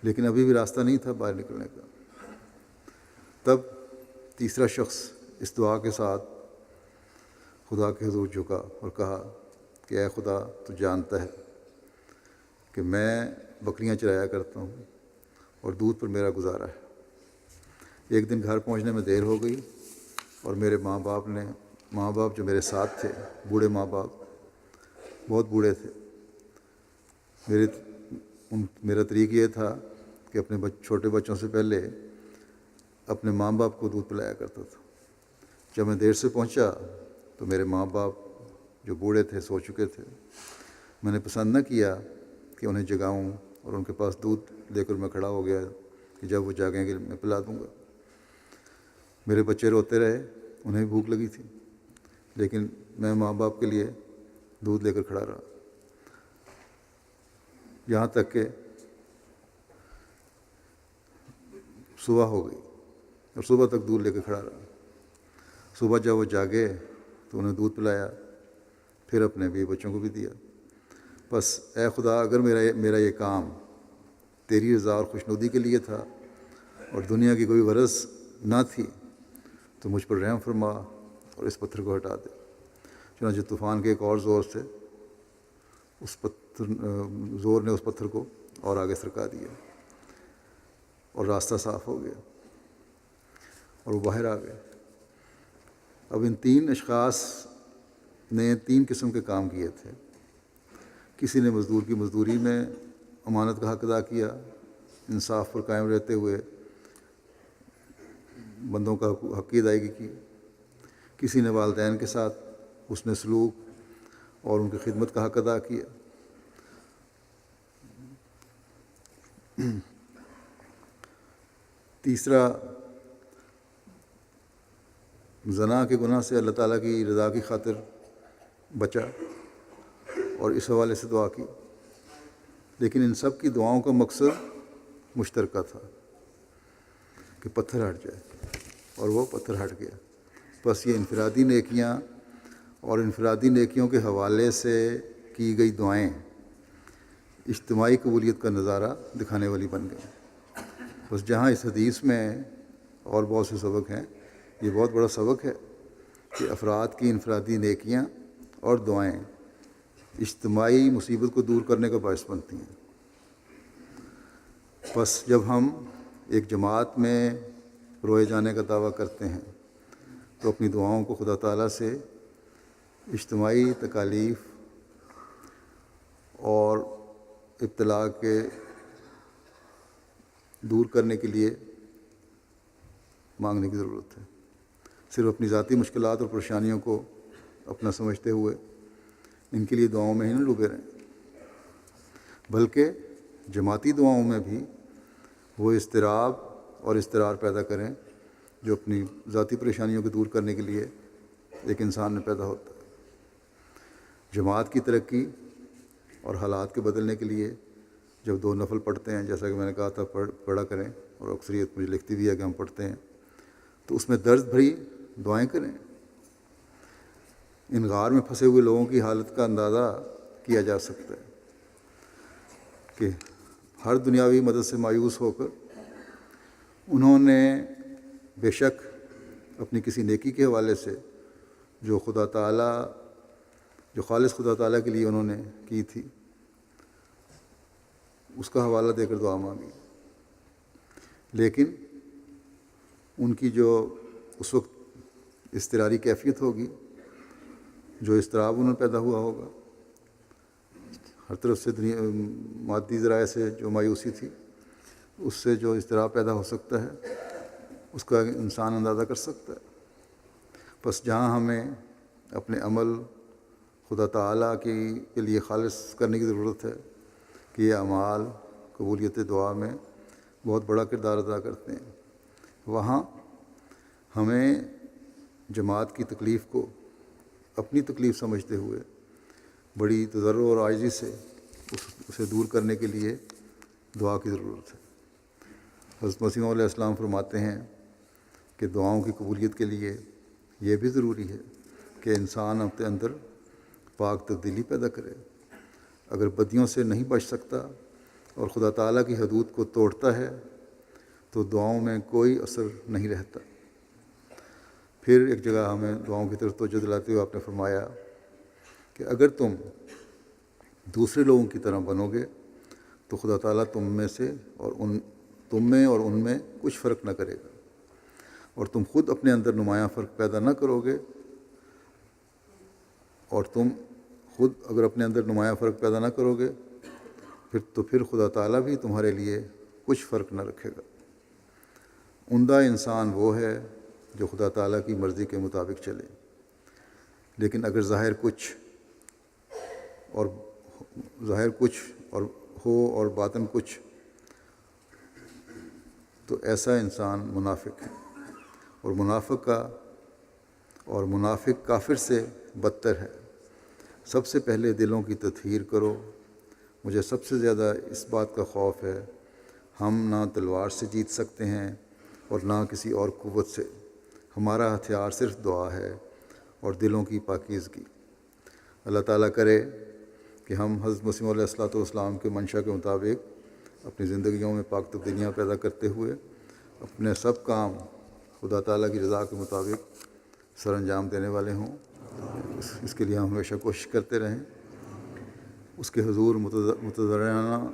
لیکن ابھی بھی راستہ نہیں تھا باہر نکلنے کا۔ تب تیسرا شخص اس دعا کے ساتھ خدا کے حضور جھکا اور کہا کہ اے خدا، تو جانتا ہے کہ میں بکریاں چرایا کرتا ہوں اور دودھ پر میرا گزارا ہے۔ ایک دن گھر پہنچنے میں دیر ہو گئی اور میرے ماں باپ جو میرے ساتھ تھے، بوڑھے ماں باپ، بہت بوڑھے تھے۔ میرا طریق یہ تھا کہ اپنے چھوٹے بچوں سے پہلے اپنے ماں باپ کو دودھ پلایا کرتا تھا۔ جب میں دیر سے پہنچا تو میرے ماں باپ جو بوڑھے تھے، سو چکے تھے۔ میں نے پسند نہ کیا کہ انہیں جگاؤں اور ان کے پاس دودھ لے کر میں کھڑا ہو گیا کہ جب وہ جاگیں گے میں پلا دوں گا۔ میرے بچے روتے رہے، انہیں بھی بھوک لگی تھی، لیکن میں ماں باپ کے لیے دودھ لے کر کھڑا رہا، یہاں تک کہ صبح ہو گئی اور صبح تک دودھ لے کر کھڑا رہا۔ صبح جب وہ جاگے تو انہیں دودھ پلایا، پھر اپنے بیوی بچوں کو بھی دیا۔ بس اے خدا، اگر میرا یہ کام تیری رضا اور خوشنودی کے لیے تھا اور دنیا کی کوئی غرض نہ تھی تو مجھ پر رحم فرما اور اس پتھر کو ہٹا دے۔ چنانچہ طوفان کے ایک اور زور نے اس پتھر کو اور آگے سرکا دیا اور راستہ صاف ہو گیا اور وہ باہر آ گئے۔ اب ان 3 اشخاص نے 3 قسم کے کام کیے تھے۔ کسی نے مزدور کی مزدوری میں امانت کا حق ادا کیا، انصاف پر قائم رہتے ہوئے بندوں کا حق کی ادائیگی کی۔ کسی نے والدین کے ساتھ حسن سلوک اور ان کی خدمت کا حق ادا کیا۔ تیسرا، زنا کے گناہ سے اللہ تعالیٰ کی رضا کی خاطر بچا اور اس حوالے سے دعا کی۔ لیکن ان سب کی دعاؤں کا مقصد مشترکہ تھا کہ پتھر ہٹ جائے، اور وہ پتھر ہٹ گیا۔ بس یہ انفرادی نیکیاں اور انفرادی نیکیوں کے حوالے سے کی گئی دعائیں اجتماعی قبولیت کا نظارہ دکھانے والی بن گئیں۔ بس جہاں اس حدیث میں اور بہت سے سبق ہیں، یہ بہت بڑا سبق ہے کہ افراد کی انفرادی نیکیاں اور دعائیں اجتماعی مصیبت کو دور کرنے کا باعث بنتی ہیں۔ بس جب ہم ایک جماعت میں روئے جانے کا دعویٰ کرتے ہیں تو اپنی دعاؤں کو خدا تعالیٰ سے اجتماعی تکالیف اور ابتلا کے دور کرنے کے لیے مانگنے کی ضرورت ہے۔ صرف اپنی ذاتی مشکلات اور پریشانیوں کو اپنا سمجھتے ہوئے ان کے لیے دعاؤں میں ہی نہ ڈوبے رہیں، بلکہ جماعتی دعاؤں میں بھی وہ اضطراب اور اضطرار پیدا کریں جو اپنی ذاتی پریشانیوں کو دور کرنے کے لیے ایک انسان میں پیدا ہوتا ہے۔ جماعت کی ترقی اور حالات کے بدلنے کے لیے جب دو نفل پڑھتے ہیں، جیسا کہ میں نے کہا تھا پڑھا کریں، اور اکثریت مجھے لکھتی بھی ہے کہ ہم پڑھتے ہیں، تو اس میں درد بھری دعائیں کریں۔ ان غار میں پھنسے ہوئے لوگوں کی حالت کا اندازہ کیا جا سکتا ہے کہ ہر دنیاوی مدد سے مایوس ہو کر انہوں نے بے شک اپنی کسی نیکی کے حوالے سے جو خالص خدا تعالیٰ کے لیے انہوں نے کی تھی، اس کا حوالہ دے کر دعا مانگی، لیکن ان کی جو اس وقت اضطراری کیفیت ہوگی، جو اضطراب انہوں نے پیدا ہوا ہوگا، ہر طرف سے مادی ذرائع سے جو مایوسی تھی، اس سے جو اضطراب پیدا ہو سکتا ہے، اس کا انسان اندازہ کر سکتا ہے۔ بس جہاں ہمیں اپنے عمل خدا تعالیٰ کے لیے خالص کرنے کی ضرورت ہے کہ یہ اعمال قبولیت دعا میں بہت بڑا کردار ادا کرتے ہیں، وہاں ہمیں جماعت کی تکلیف کو اپنی تکلیف سمجھتے ہوئے بڑی تضرع اور عاجزی سے اسے دور کرنے کے لیے دعا کی ضرورت ہے۔ حضرت مسیح علیہ السلام فرماتے ہیں کہ دعاؤں کی قبولیت کے لیے یہ بھی ضروری ہے کہ انسان اپنے اندر پاک تبدیلی پیدا کرے۔ اگر بدیوں سے نہیں بچ سکتا اور خدا تعالیٰ کی حدود کو توڑتا ہے تو دعاؤں میں کوئی اثر نہیں رہتا۔ پھر ایک جگہ ہمیں دعاؤں کی طرف توجہ دلاتے ہوئے آپ نے فرمایا کہ اگر تم دوسرے لوگوں کی طرح بنو گے تو خدا تعالیٰ تم میں اور ان میں کچھ فرق نہ کرے گا، اور تم خود اپنے اندر نمایاں فرق پیدا نہ کرو گے، اور تم خود اگر اپنے اندر نمایاں فرق پیدا نہ کرو گے پھر خدا تعالیٰ بھی تمہارے لیے کچھ فرق نہ رکھے گا۔ عمدہ انسان وہ ہے جو خدا تعالیٰ کی مرضی کے مطابق چلے، لیکن اگر ظاہر کچھ اور ہو اور باطن کچھ، تو ایسا انسان منافق ہے، اور منافق کافر سے بدتر ہے۔ سب سے پہلے دلوں کی تطہیر کرو۔ مجھے سب سے زیادہ اس بات کا خوف ہے، ہم نہ تلوار سے جیت سکتے ہیں اور نہ کسی اور قوت سے، ہمارا ہتھیار صرف دعا ہے اور دلوں کی پاکیزگی۔ اللہ تعالیٰ کرے کہ ہم حضرت مسیح علیہ السلام کے منشا کے مطابق اپنی زندگیوں میں پاک تبدیلیاں پیدا کرتے ہوئے اپنے سب کام خدا تعالیٰ کی رضا کے مطابق سر انجام دینے والے ہوں۔ اس کے لیے ہم ہمیشہ کوشش کرتے رہیں، اس کے حضور متضرعانہ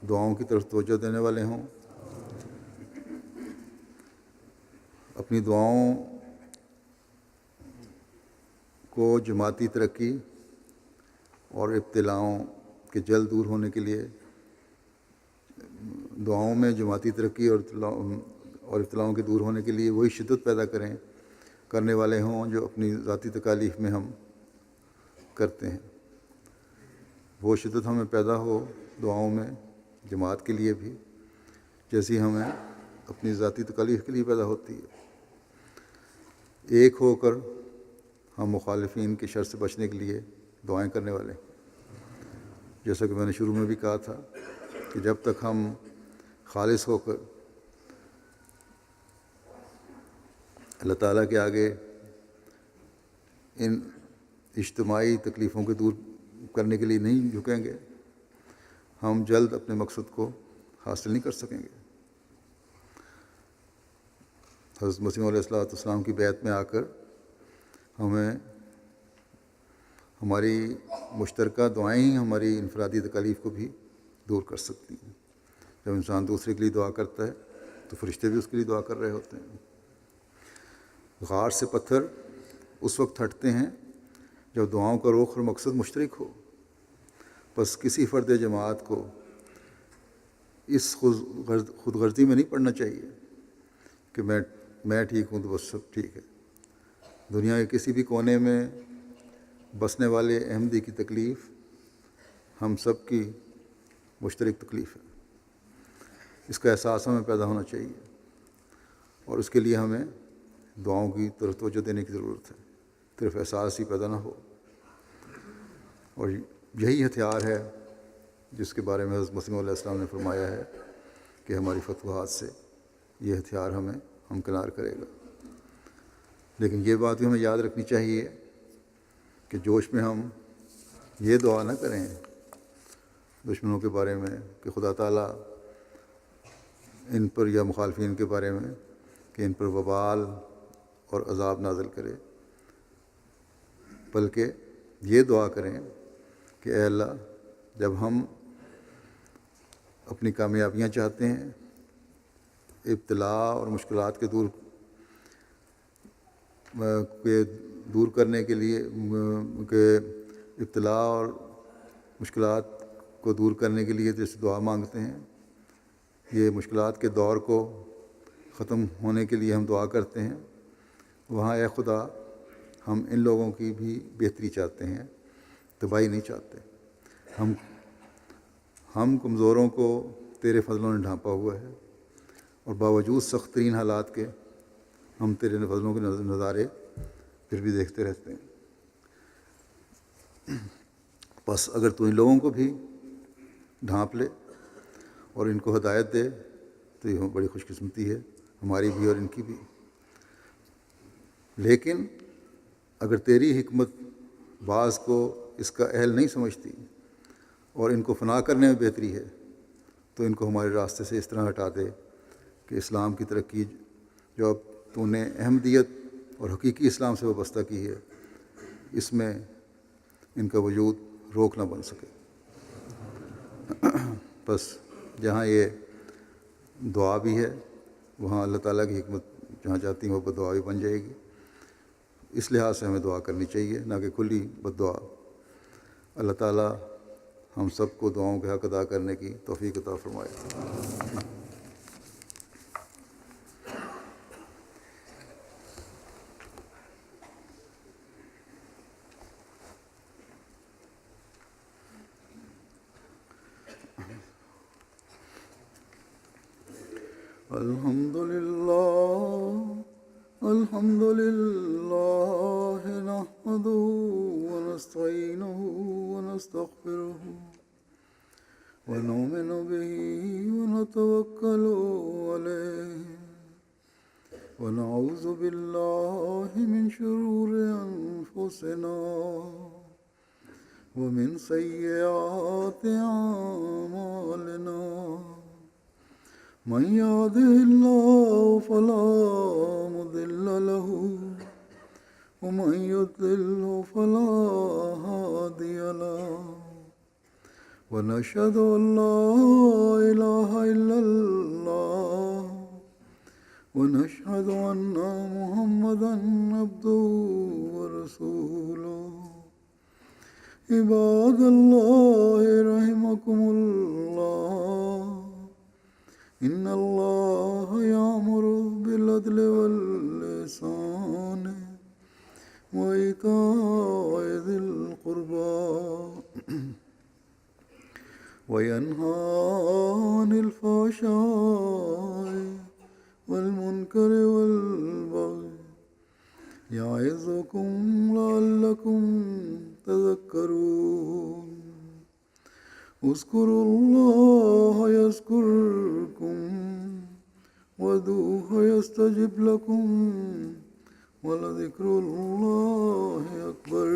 دعاؤں کی طرف توجہ دینے والے ہوں، اپنی دعاؤں کو جماعتی ترقی اور ابتلاؤں کے جلد دور ہونے کے لیے، دعاؤں میں جماعتی ترقی اور ابتلاؤں کے دور ہونے کے لیے وہی شدت پیدا کرنے والے ہوں جو اپنی ذاتی تکالیف میں ہم کرتے ہیں۔ وہ شدت ہمیں پیدا ہو دعاؤں میں جماعت کے لیے بھی، جیسی ہمیں اپنی ذاتی تکالیف کے لیے پیدا ہوتی ہے۔ ایک ہو کر ہم مخالفین کے شر سے بچنے کے لیے دعائیں کرنے والے ہیں۔ جیسا کہ میں نے شروع میں بھی کہا تھا کہ جب تک ہم خالص ہو کر اللہ تعالیٰ کے آگے ان اجتماعی تکلیفوں کو دور کرنے کے لیے نہیں جھکیں گے، ہم جلد اپنے مقصد کو حاصل نہیں کر سکیں گے۔ حضرت مسیح علیہ السلام کی بیعت میں آ کر ہمیں ہماری مشترکہ دعائیں ہی ہماری انفرادی تکالیف کو بھی دور کر سکتی ہیں۔ جب انسان دوسرے کے لیے دعا کرتا ہے تو فرشتے بھی اس کے لیے دعا کر رہے ہوتے ہیں۔ غار سے پتھر اس وقت ہٹتے ہیں جب دعاؤں کا رخ اور مقصد مشترک ہو۔ بس کسی فرد جماعت کو اس خود غرضی میں نہیں پڑنا چاہیے کہ میں ٹھیک ہوں تو بس سب ٹھیک ہے۔ دنیا کے کسی بھی کونے میں بسنے والے احمدی کی تکلیف ہم سب کی مشترک تکلیف ہے۔ اس کا احساس ہمیں پیدا ہونا چاہیے اور اس کے لیے ہمیں دعاؤں کی طرف توجہ دینے کی ضرورت ہے، صرف احساس ہی پیدا نہ ہو۔ اور یہی ہتھیار ہے جس کے بارے میں حضرت مسیح علیہ السلام نے فرمایا ہے کہ ہماری فتوحات سے یہ ہتھیار ہمیں ہمکنار کرے گا۔ لیکن یہ بات بھی ہمیں یاد رکھنی چاہیے کہ جوش میں ہم یہ دعا نہ کریں دشمنوں کے بارے میں کہ خدا تعالیٰ ان پر یا مخالفین کے بارے میں کہ ان پر وبال اور عذاب نازل کرے، بلکہ یہ دعا کریں کہ اے اللہ، جب ہم اپنی کامیابیاں چاہتے ہیں، ابتلا اور مشکلات کے دور کرنے کے لیے کہ ابتلا اور مشکلات کو دور کرنے کے لیے جیسے دعا مانگتے ہیں، یہ مشکلات کے دور کو ختم ہونے کے لیے ہم دعا کرتے ہیں، وہاں اے خدا ہم ان لوگوں کی بھی بہتری چاہتے ہیں، تباہی نہیں چاہتے۔ ہم کمزوروں کو تیرے فضلوں نے ڈھانپا ہوا ہے اور باوجود سخت ترین حالات کے ہم تیرے فضلوں کے نظارے پھر بھی دیکھتے رہتے ہیں۔ بس اگر تو ان لوگوں کو بھی ڈھانپ لے اور ان کو ہدایت دے تو یہ بڑی خوش قسمتی ہے، ہماری بھی اور ان کی بھی۔ لیکن اگر تیری حکمت بعض کو اس کا اہل نہیں سمجھتی اور ان کو فنا کرنے میں بہتری ہے تو ان کو ہمارے راستے سے اس طرح ہٹا دے کہ اسلام کی ترقی جو اب تو نے احمدیت اور حقیقی اسلام سے وابستہ کی ہے، اس میں ان کا وجود روک نہ بن سکے۔ بس جہاں یہ دعا بھی ہے وہاں اللہ تعالیٰ کی حکمت جہاں چاہتی ہیں وہ بد دعا بھی بن جائے گی۔ اس لحاظ سے ہمیں دعا کرنی چاہیے، نہ کہ کھلی بد دعا۔ اللہ تعالیٰ ہم سب کو دعاؤں کے حق ادا کرنے کی توفیق عطا فرمائے۔ الحمد لله نحمده ونستعينه ونستغفره ونؤمن به ونتوكل عليه ونعوذ بالله من شرور أنفسنا ومن سيئات أعمالنا، من يهده الله فلا مضل له ومن يضلل فلا هادي له، ونشهد أن لا إله إلا الله ونشهد أن محمدا عبده ورسوله۔ عباد الله رحمكم الله، إن الله يأمر بالعدل والإحسان وإيتاء ذي القربى وينهى عن الفحشاء والمنكر والبغي يعظكم لعلكم تذكرون۔ اذكروا الله يذكركم وادعوه يستجب لكم ولذكر الله أكبر.